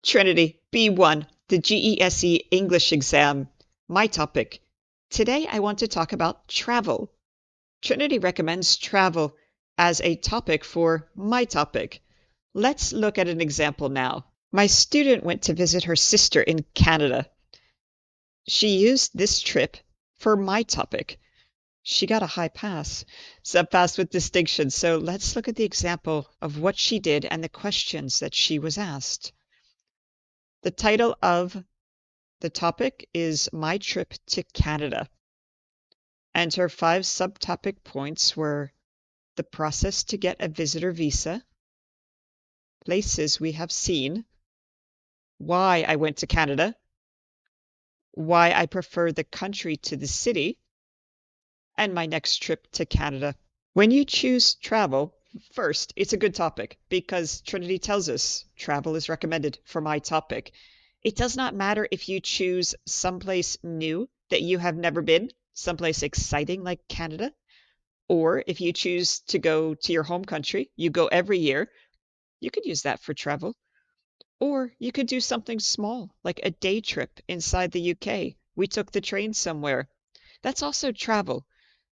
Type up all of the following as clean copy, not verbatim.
Trinity B1, the GESE English exam. My topic. Today I want to talk about travel. Trinity recommends travel as a topic for my topic. Let's look at an example now. My student went to visit her sister in Canada. She used this trip for my topic. She got a high pass, pass with distinction. So let's look at the example of what she did and the questions that she was asked. The title of the topic is My Trip to Canada, and her 5 subtopic points were the process to get a visitor visa, places we have seen, why I went to Canada, why I prefer the country to the city, and my next trip to Canada. When you choose travel, first, it's a good topic because Trinity tells us travel is recommended for my topic. It does not matter if you choose someplace new that you have never been, someplace exciting like Canada, or if you choose to go to your home country, you go every year, you could use that for travel. Or you could do something small, like a day trip inside the UK. We took the train somewhere. That's also travel.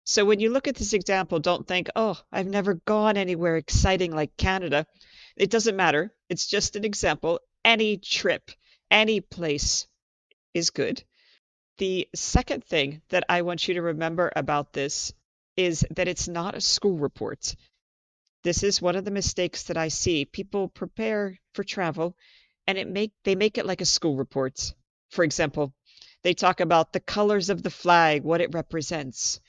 So when you look at this example, don't think, oh, I've never gone anywhere exciting like Canada. It doesn't matter. It's just an example. Any trip, any place is good. The second thing that I want you to remember about this is that it's not a school report. This is one of the mistakes that I see. People prepare for travel and they make it like a school report. For example, they talk about the colors of the flag, what it represents.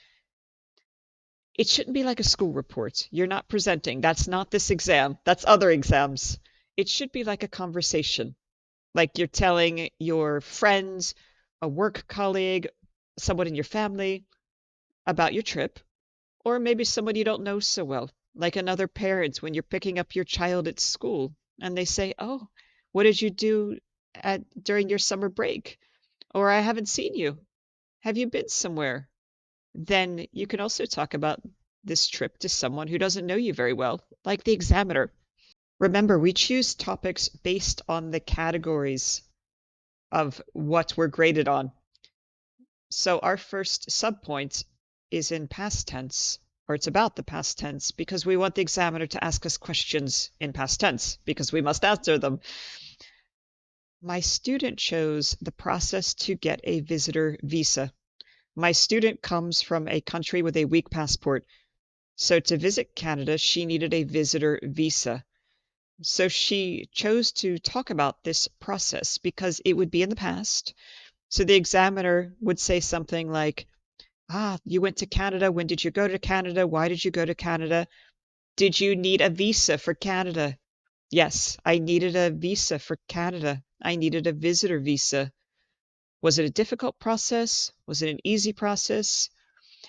It shouldn't be like a school report. You're not presenting. That's not this exam. That's other exams. It should be like a conversation, like you're telling your friends, a work colleague, someone in your family about your trip, or maybe someone you don't know so well, like another parent when you're picking up your child at school and they say, "Oh, what did you do during your summer break?" Or "I haven't seen you. Have you been somewhere?" Then you can also talk about this trip to someone who doesn't know you very well, like the examiner. Remember, we choose topics based on the categories of what we're graded on. So our first subpoint is in past tense, or it's about the past tense, because we want the examiner to ask us questions in past tense, because we must answer them. My student chose the process to get a visitor visa. My student comes from a country with a weak passport. So to visit Canada, she needed a visitor visa. So she chose to talk about this process because it would be in the past. So the examiner would say something like, "Ah, you went to Canada. When did you go to Canada? Why did you go to Canada? Did you need a visa for Canada?" Yes, I needed a visa for Canada. I needed a visitor visa. Was it a difficult process? Was it an easy process?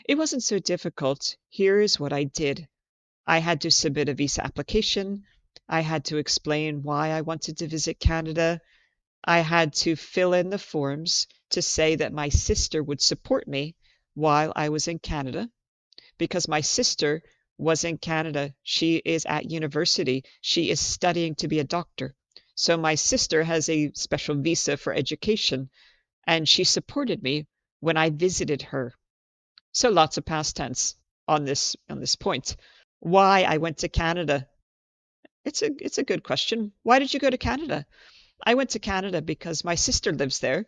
It wasn't so difficult. Here is what I did. I had to submit a visa application. I had to explain why I wanted to visit Canada. I had to fill in the forms to say that my sister would support me while I was in Canada because my sister was in Canada. She is at university. She is studying to be a doctor. So my sister has a special visa for education, and she supported me when I visited her. So lots of past tense on this point. Why I went to Canada. It's a good question. Why did you go to Canada? I went to Canada because my sister lives there.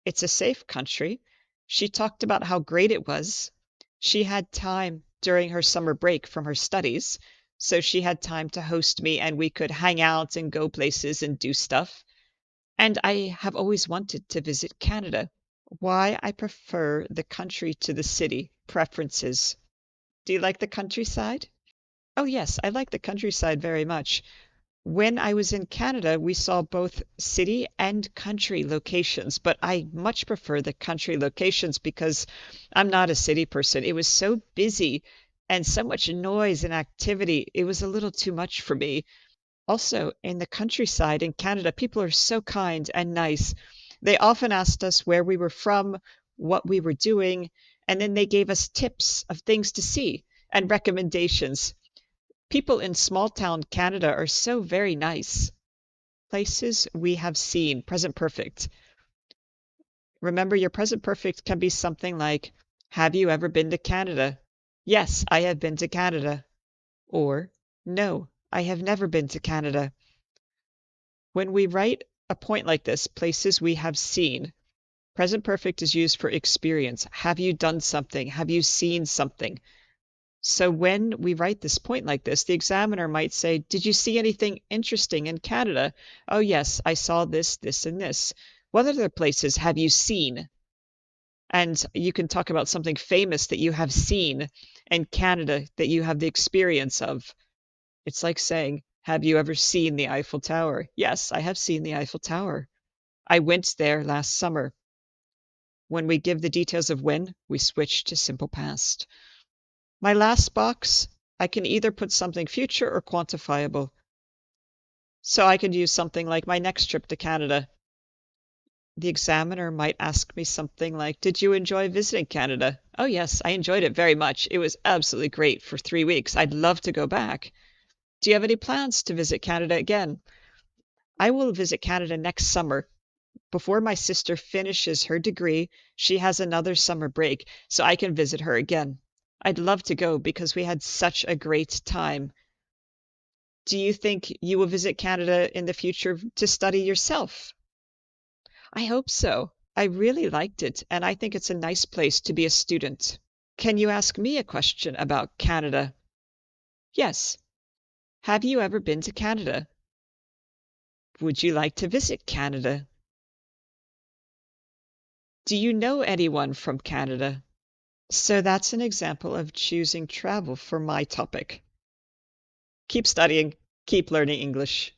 It's a safe country. She talked about how great it was. She had time during her summer break from her studies, so she had time to host me and we could hang out and go places and do stuff. And I have always wanted to visit Canada. Why I prefer the country to the city. Preferences. Do you like the countryside? Oh, yes, I like the countryside very much. When I was in Canada, we saw both city and country locations, but I much prefer the country locations because I'm not a city person. It was so busy and so much noise and activity. It was a little too much for me. Also, in the countryside in Canada, people are so kind and nice. They often asked us where we were from, what we were doing, and then they gave us tips of things to see and recommendations. People in small town Canada are so very nice. Places we have seen, present perfect. Remember, your present perfect can be something like, have you ever been to Canada? Yes, I have been to Canada. Or, no, I have never been to Canada. When we write a point like this, places we have seen, present perfect is used for experience. Have you done something? Have you seen something? So when we write this point like this, the examiner might say, did you see anything interesting in Canada? Oh, yes, I saw this, this, and this. What other places have you seen? And you can talk about something famous that you have seen in Canada that you have the experience of. It's like saying, have you ever seen the Eiffel Tower? Yes, I have seen the Eiffel Tower. I went there last summer. When we give the details of when, we switch to simple past. My last box, I can either put something future or quantifiable. So I could use something like my next trip to Canada. The examiner might ask me something like, did you enjoy visiting Canada? Oh, yes, I enjoyed it very much. It was absolutely great for 3 weeks. I'd love to go back. Do you have any plans to visit Canada again? I will visit Canada next summer. Before my sister finishes her degree, she has another summer break, so I can visit her again. I'd love to go because we had such a great time. Do you think you will visit Canada in the future to study yourself? I hope so. I really liked it, and I think it's a nice place to be a student. Can you ask me a question about Canada? Yes. Have you ever been to Canada? Would you like to visit Canada? Do you know anyone from Canada? So that's an example of choosing travel for my topic. Keep studying, keep learning English.